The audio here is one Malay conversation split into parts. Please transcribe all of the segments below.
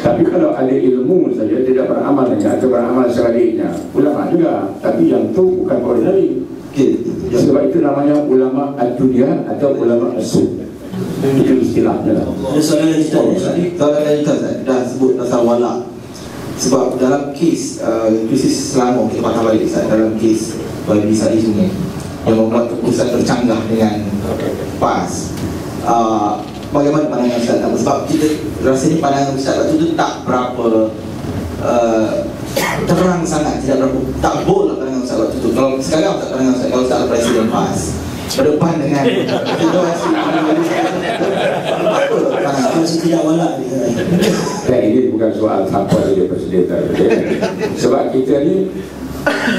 Tapi kalau ada ilmu saja tidak beramal dengan atau beramal sebaliknya, ulama juga. Tapi yang tu bukan ordinary. Sebab itu namanya ulama ad-dunya atau ulama as-sunnah. Itu istilahnya lah. Ada soalan lanjutan. Soalan lanjutan dah sebut pasal wala. Sebab dalam kes krisis Selangor, kita patah balik dalam kes Wabi Sari Sungai yang membuat keputusan tercanggah dengan PAS. Bagaimana pandangan Ustaz? Sebab kita rasanya pandangan Ustaz itu tak berapa terang sangat, tidak berapa tak bold pandangan Ustaz waktu itu. Kalau sekarang Ustaz pandangan Ustaz, kalau Ustaz Presiden PAS berdepan dengan situasi masih tidak walak. Ini bukan soal siapa dia presiden tadi. Sebab kita ni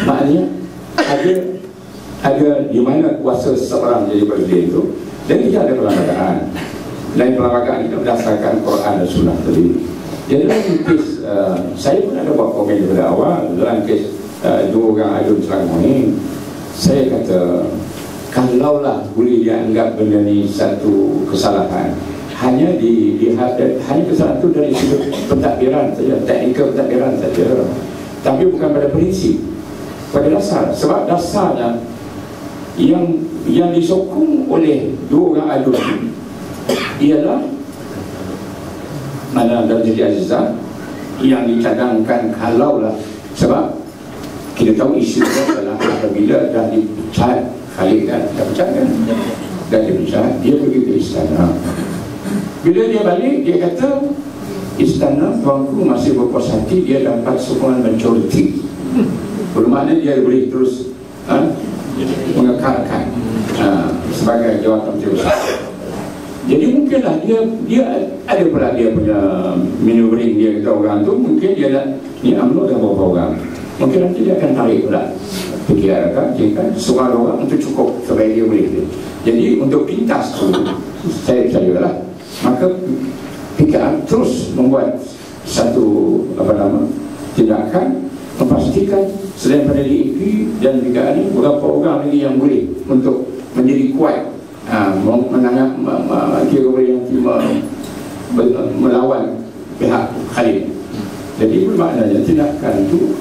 maknanya ada di mana kuasa seseorang jadi presiden itu, dan tidak ada perlembagaan. Dan perlembagaan itu berdasarkan Quran dan Sunnah tadi. Jadi dalam kes saya pun ada buat komen daripada awal dalam kes dua orang adun Selangor ni. Saya kata kalaulah boleh dianggap benda ni satu kesalahan, hanya hanya kesalahan itu dari sudut pentadbiran saja, teknikal pentadbiran saja, tapi bukan pada prinsip, pada dasar. Sebab dasarnya yang disokong oleh dua orang adun ialah mana Darjah Azizah yang dicadangkan kalaulah, sebab kita tahu isu adalah apabila dah dipecat Khalid dah pecat kan, dah dipecat, dia pergi ke istana. Bila dia balik, dia kata istana tuanku masih berpuas hati, dia dapat sokongan majoriti, bermakna dia boleh terus mengekalkan sebagai jawatan terusan. Jadi mungkinlah dia ada pula dia punya maneuvering dia kata orang tu, mungkin dia nak ni UMNO dah berapa orang, mungkin nanti dia akan tarik pula PKR kan seorang orang untuk cukup supaya dia boleh. Jadi untuk pintas tu saya percayalah, maka PKR terus membuat satu tindakan memastikan selain pada DAP dan PKR ni beberapa orang lagi yang boleh untuk menjadi kuat menangan melawan pihak Khalid. Jadi bermaknanya tindakan itu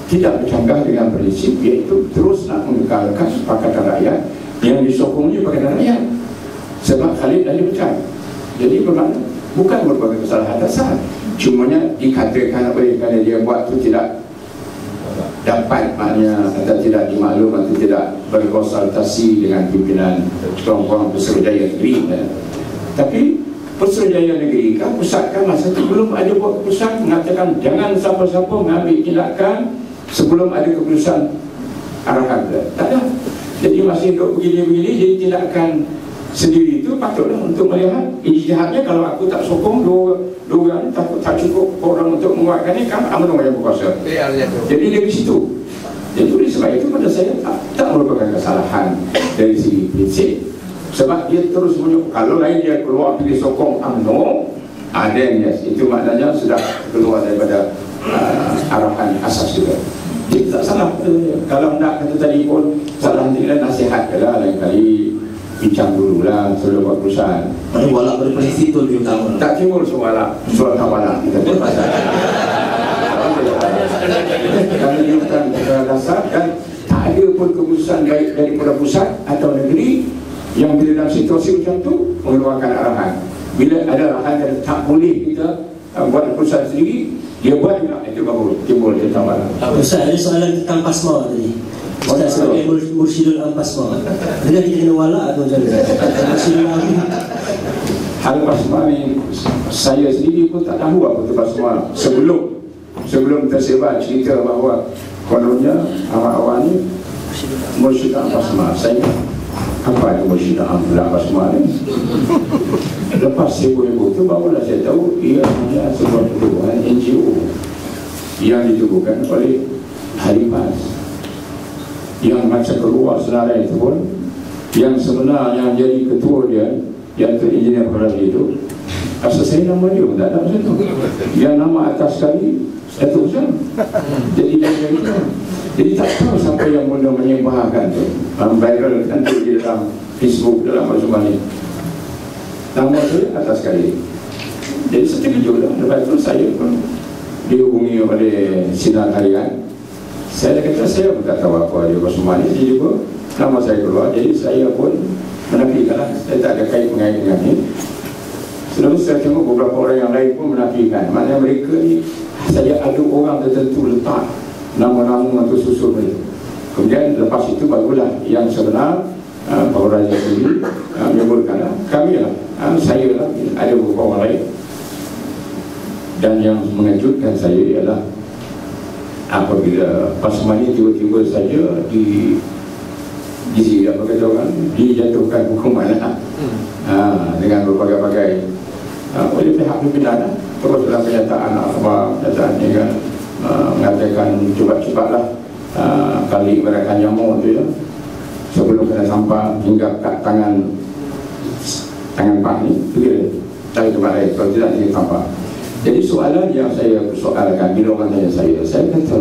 tidak bercanggah dengan prinsip, iaitu terus nak mengekalkan Pakatan Rakyat yang disokongnya Pakatan Rakyat, sebab Khalid dah dipecat. Jadi bermakna bukan merupakan kesalahan dasar, cumanya dikatakan kerana dia buat itu tidak dapat, maknanya atau tidak dimaklum atau tidak berkonsultasi dengan pimpinan orang-orang Pesuruhjaya Negeri. Tapi Pesuruhjaya Negeri kan, pusat kan masa itu belum ada buat keputusan mengatakan jangan siapa-siapa mengambil tindakan sebelum ada keputusan arahan. Tak ada. Jadi masih duduk begini-begini, jadi tindakan sendiri itu patutlah untuk melihat ijtihadnya. Kalau aku tak sokong dua orang, tak cukup orang untuk menguatkannya, kan UMNO yang berkuasa. Jadi dari situ. Jadi sebab itu pada saya tak merupakan kesalahan dari segi prinsip, sebab dia terus menyokong. Kalau lain dia keluar pilih sokong UMNO, then yes, itu maknanya sudah keluar daripada arahan asas juga. Jadi tak salah. Kalau nak kata tadi pun salah, tinggal nasihat lah, lain kali bincang dulu lah sebelum buat perusahaan. Walak berprinsip itu lebih utama. Tak timbul soal walak kita pun pasal kerana dia bukan dasar, dan tak ada pun keputusan baik daripada pusat atau negeri yang bila dalam situasi macam tu mengeluarkan arahan. Bila ada arahan yang tak boleh kita buat keputusan sendiri, dia buat juga, itu baru timbul tentang walak. Ustaz, ada soalan tentang PASMA tadi. Ustaz sebagai Mursyidul Am-PASMA, dengan kita kena walak atau macam mana? Mursyidul Am. Hal PASMA ni saya sendiri pun tak tahu apa tu PASMA. Sebelum tersebar cerita bahawa kononnya awal-awal ni Mursyidul Am-PASMA, saya apa itu Mursyidul Am-PASMA ni? Lepas heboh-heboh tu barulah saya tahu ia hanya sebuah tuduhan NGO yang ditubuhkan oleh Hari PAS, yang macam keluar senarai itu pun, yang sebenarnya yang jadi ketua dia, iaitu Engineer Farazi itu, asal saya nama dia pun tak ada macam tu. Yang nama atas sekali Datuk Usman. Jadi jadi tak tahu siapa yang mula menyebarkan tu, viral kan tu di dalam Facebook, dalam macam ni. Nama saya atas sekali. Jadi saya terkejut lah. Lepas tu saya pun dihubungi oleh Sinar Harian. Saya kata saya pun tak tahu apa dia semua ni. Jadi juga nama saya keluar. Jadi saya pun menafikan lah. Saya tak ada kait mengait dengan ni. Selalu saya tengok beberapa orang yang lain pun menafikan. Maknanya mereka ni saja ada orang tertentu letak nama-nama atau susun mereka. Kemudian lepas itu barulah yang sebenar Pak Raja sendiri menyebutkanlah kami lah, saya lah, ada beberapa orang lain. Dan yang mengejutkan saya ialah apabila Pasmani tiba-tiba saja apa kata orang, dijatuhkan hukuman dengan berbagai-bagai oleh pihak pimpinan terus dalam kenyataan kenyataannya kan mengatakan cepat-cepatlah kali ibaratkan nyamuk tu ya, sebelum kena sampah hingga kat tangan Pak ni begitu, cari tempat lain kalau tidak dia sampah. Jadi soalan yang saya persoalkan bila orang tanya saya kata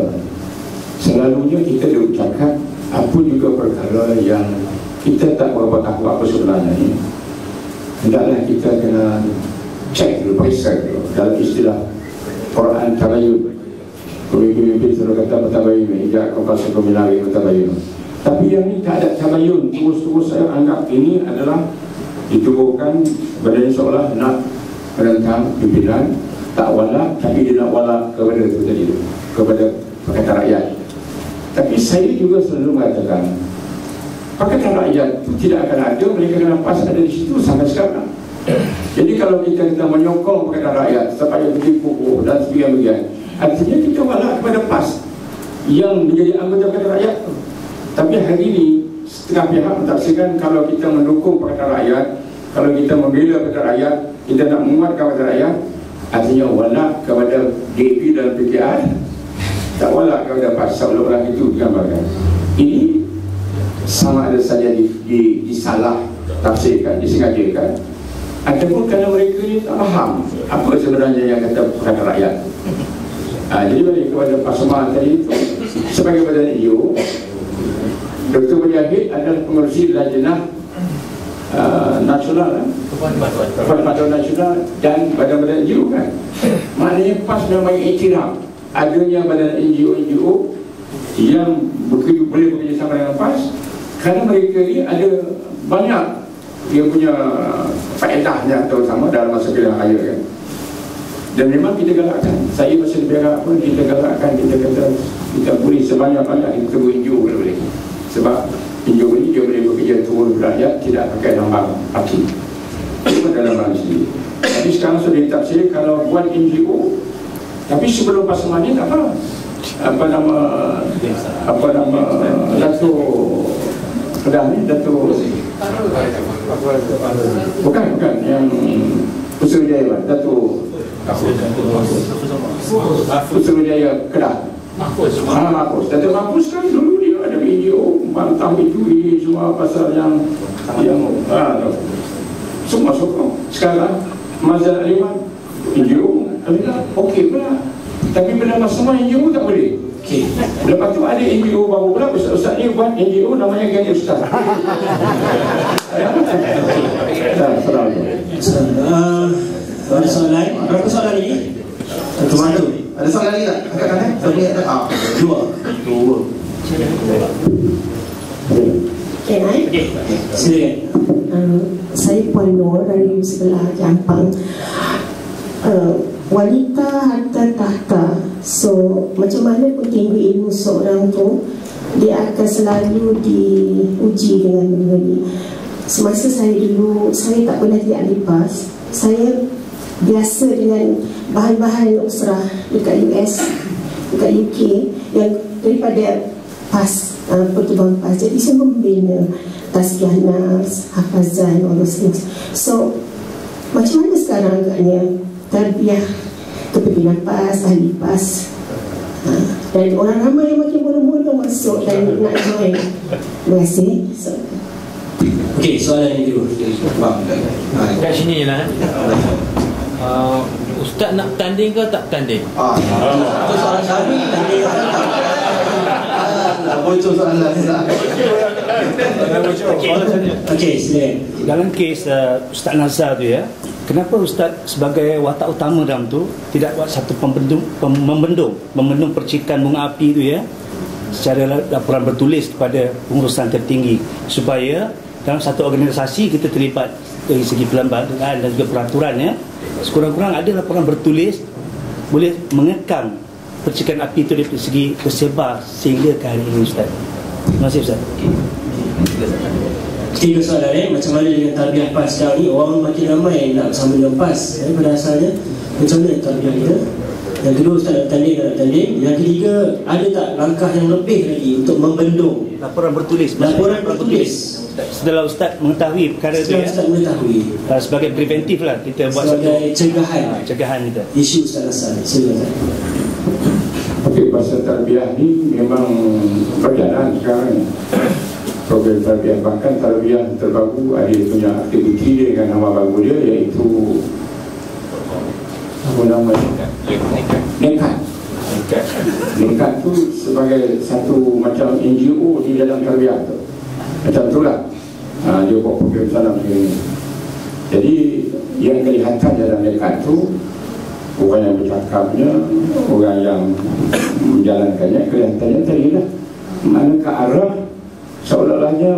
selalunya kita diucapkan apa juga perkara yang kita tak berapa tahu apa sebenarnya ni, hendaklah kita kena cek dulu, periksa dulu. Dalam istilah Quran tabayun, pemimpin selalu kata tabayun, hijab kompulsi komunal tabayun. Tapi yang ni tak ada tabayun, terus-terus saya anggap ini adalah ditubuhkan badan seolah nak menentang pimpinan, tak wala, tapi dia nak wala kepada itu tadi, kepada Pakatan Rakyat. Tapi saya juga selalu mengatakan Pakatan Rakyat itu tidak akan ada, mereka akan lepas ada di situ sampai sekarang. Jadi kalau kita menyokong Pakatan Rakyat supaya beri pokok dan sebagainya, artinya kita wala kepada PAS yang menjadi anggota Pakatan Rakyat. Tapi hari ini setengah pihak mentafsirkan kalau kita mendukung Pakatan Rakyat, kalau kita membela Pakatan Rakyat, kita nak menguatkan Pakatan Rakyat, artinya wala kepada DAP dan PKR, tak wala kepada PAS, seolah-olah itu digambarkan. Ini sama ada saja disalah tafsirkan, disengajakan, ataupun kerana mereka ni tak faham apa sebenarnya yang kata Pakatan Rakyat. Jadi balik kepada Pak Somad tadi itu, sebagai badan NGO, Dr. Mujahid adalah pengurusi Lajnah Nasional, Perpatuan Nasional dan badan-badan NGO kan. Maknanya PAS memang iktiraf adanya badan NGO yang boleh bekerjasama dengan PAS, kerana mereka ni ada banyak yang punya faedahnya terutama dalam masa pilihan raya kan. Dan memang kita galakkan, saya masih lebih galak pun, kita galakkan, kita kata kita boleh sebanyak-banyak kita tunggu NGO kalau boleh. Sebab NGO ni dia boleh bekerja turun rakyat, tidak pakai lambang parti, cuma dalam lambang sendiri. Tapi sekarang sudah ditafsir kalau buat NGO, tapi sebelum pasaman ni tak apa. Apa nama Datuk Kedah ni, Datuk bukan yang Putrajaya, Datuk Putrajaya Kedah, Mahfuz. Datuk Mahfuz kan dulu dia ada video bantah itu ini semua pasal yang semua sokong. Sekarang Mazhar Aliman video okey pula, tapi bila pasaman NGO tak boleh. Okay. Lepas tu ada NGO baru pula, Ustaz ni buat NGO namanya Geng Ustaz. Ada soalan lain? Berapa soalan ini? Satu. Ada soalan lagi tak? Angkat tangan. Dua. Okay, silakan. Saya Puan Nur dari sebelah Jampang. Wanita harta tahta. So macam mana pun tinggi ilmu seorang tu, dia akan selalu diuji dengan benda ni. Semasa saya dulu, saya tak pernah tidak lipas. Saya biasa dengan bahan-bahan usrah dekat US, dekat UK yang daripada PAS, pertubuhan PAS. Jadi saya membina tazkiyah nafs, hafazan, all those things. So macam mana sekarang agaknya tarbiyah kepimpinan PAS, ahli PAS, dan orang ramai yang makin bodoh-bodoh masuk dan nak join. Terima kasih. Okey, soalan yang kedua. Kat sini je lah. Ustaz nak bertanding ke tak bertanding? Itu soalan kami. Bocor soalan. Okey, silakan. Dalam kes Ustaz Nazar tu ya, kenapa Ustaz sebagai watak utama dalam tu tidak buat satu membendung percikan bunga api tu ya, secara laporan bertulis kepada pengurusan tertinggi, supaya dalam satu organisasi kita terlibat dari segi pelembagaan dan juga peraturannya, sekurang-kurang ada laporan bertulis boleh mengekang percikan api itu dari segi bersebar sehingga ke hari ini, Ustaz. Terima kasih, Ustaz. Tiga soalan macam mana dengan tarbiyah PAS sekarang ni? Orang makin ramai nak bersama dengan PAS pada asalnya. Macam mana tarbiyah kita? Yang kedua, Ustaz nak tanding. Yang ketiga, ada tak langkah yang lebih lagi untuk membendung laporan bertulis? Setelah Ustaz mengetahui perkara itu ya, Ustaz mengetahui sebagai preventif lah, kita buat sebagai satu cegahan kita isu Ustaz Hasan. Silakan. Okey, pasal tarbiyah ni memang berjalan sekarang. Program tarbiyah, bahkan tarbiyah terbaru ada punya aktiviti dia dengan nama baru dia, iaitu apa namanya, Nekat tu sebagai satu macam NGO di dalam tarbiyah tu, macam tu lah. Dia buat program salam ini. Jadi yang kelihatan dalam Nekat tu, orang yang bercakapnya, orang yang menjalankannya, kelihatannya tadi lah mana ke arah seolah-olahnya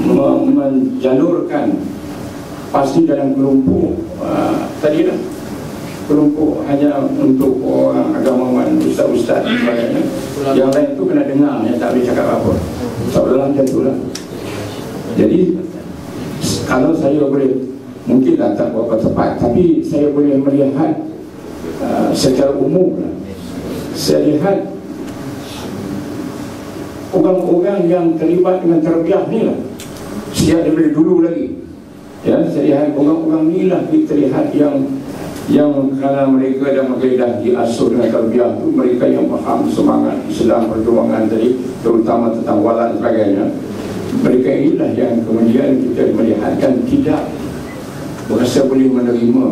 menjalurkan pasti dalam kelompok tadi lah, kelompok hanya untuk orang agamawan, ustaz-ustaz dan sebagainya. Yang lain tu kena dengar, yang tak boleh cakap apa, seolah-olah macam tu lah. Jadi kalau saya boleh, mungkinlah tak berapa tepat, tapi saya boleh melihat secara umum lah. Saya lihat orang-orang yang terlibat dengan tarbiyah ni lah, sejak daripada dulu lagi ya, saya lihat orang-orang ni lah terlihat yang kerana mereka dan mereka diasuh dengan tarbiyah tu, mereka yang faham semangat Islam perjuangan tadi, terutama tentang wala dan sebagainya. Mereka inilah yang kemudian kita melihatkan tidak berasa boleh menerima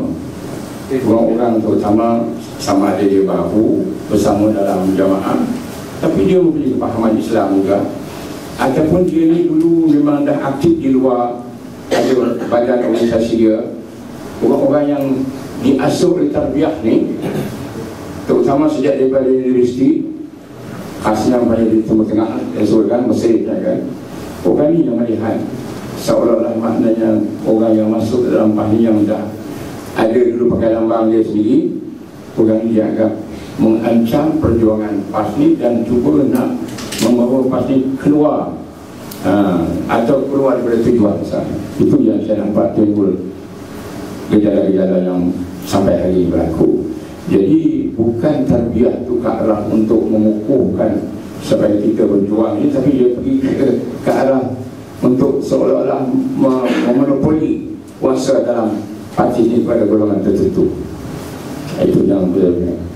orang-orang, terutama sama ada dia baru bersama dalam jamaah, tapi dia mempunyai kepahaman Islam juga, ataupun dia ni dulu memang dah aktif di luar, ada badan organisasi dia. Orang-orang yang diasuh oleh tarbiyah ni, terutama sejak daripada universiti, khasnya pada di Timur Tengah dan sebagainya, Mesir kan, orang ni yang melihat seolah-olah maknanya orang yang masuk dalam pahli yang dah ada dulu pakai lambang dia sendiri, orang ni dianggap mengancam perjuangan PAS ni dan cuba nak membawa PAS ni keluar atau keluar daripada tujuan sana. Itu yang saya nampak timbul gejala-gejala yang sampai hari ini berlaku. Jadi bukan tarbiyah itu ke arah untuk mengukuhkan supaya kita berjuang ini, tapi dia pergi ke arah untuk seolah-olah memonopoli kuasa dalam parti ini pada golongan tertentu. Itu yang benar.